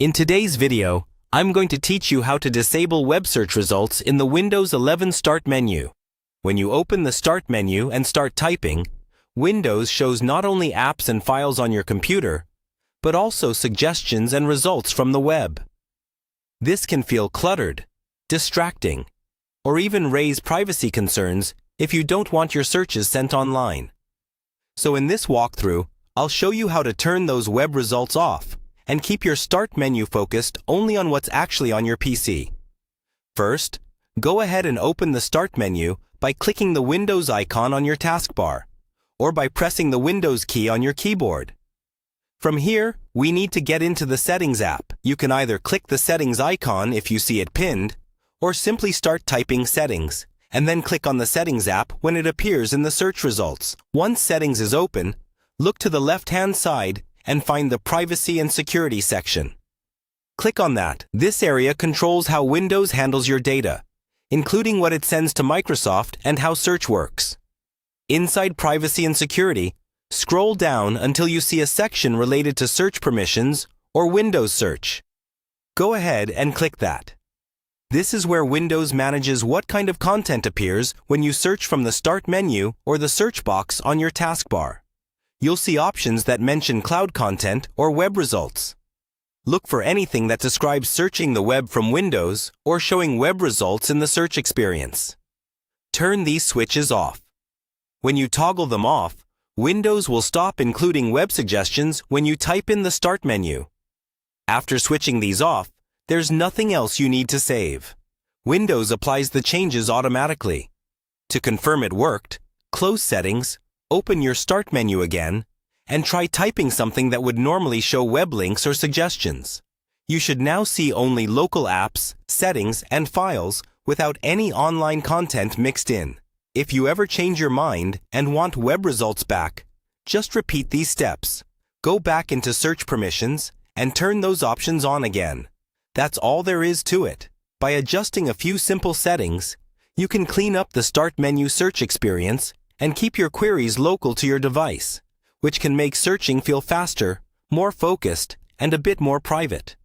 In today's video, I'm going to teach you how to disable web search results in the Windows 11 Start menu. When you open the Start menu and start typing, Windows shows not only apps and files on your computer, but also suggestions and results from the web. This can feel cluttered, distracting, or even raise privacy concerns if you don't want your searches sent online. So in this walkthrough, I'll show you how to turn those web results off and keep your Start menu focused only on what's actually on your PC. First, go ahead and open the Start menu by clicking the Windows icon on your taskbar, or by pressing the Windows key on your keyboard. From here, we need to get into the Settings app. You can either click the Settings icon if you see it pinned, or simply start typing Settings, and then click on the Settings app when it appears in the search results. Once Settings is open, look to the left-hand side and find the Privacy and Security section. Click on that. This area controls how Windows handles your data, including what it sends to Microsoft and how search works. Inside Privacy and Security, scroll down until you see a section related to search permissions or Windows search. Go ahead and click that. This is where Windows manages what kind of content appears when you search from the Start menu or the search box on your taskbar. You'll see options that mention cloud content or web results. Look for anything that describes searching the web from Windows or showing web results in the search experience. Turn these switches off. When you toggle them off, Windows will stop including web suggestions when you type in the Start menu. After switching these off, there's nothing else you need to save. Windows applies the changes automatically. To confirm it worked, close Settings, open your Start menu again, and try typing something that would normally show web links or suggestions. You should now see only local apps, settings, and files without any online content mixed in. If you ever change your mind and want web results back, just repeat these steps. Go back into search permissions and turn those options on again. That's all there is to it. By adjusting a few simple settings, you can clean up the Start menu search experience and keep your queries local to your device, which can make searching feel faster, more focused, and a bit more private.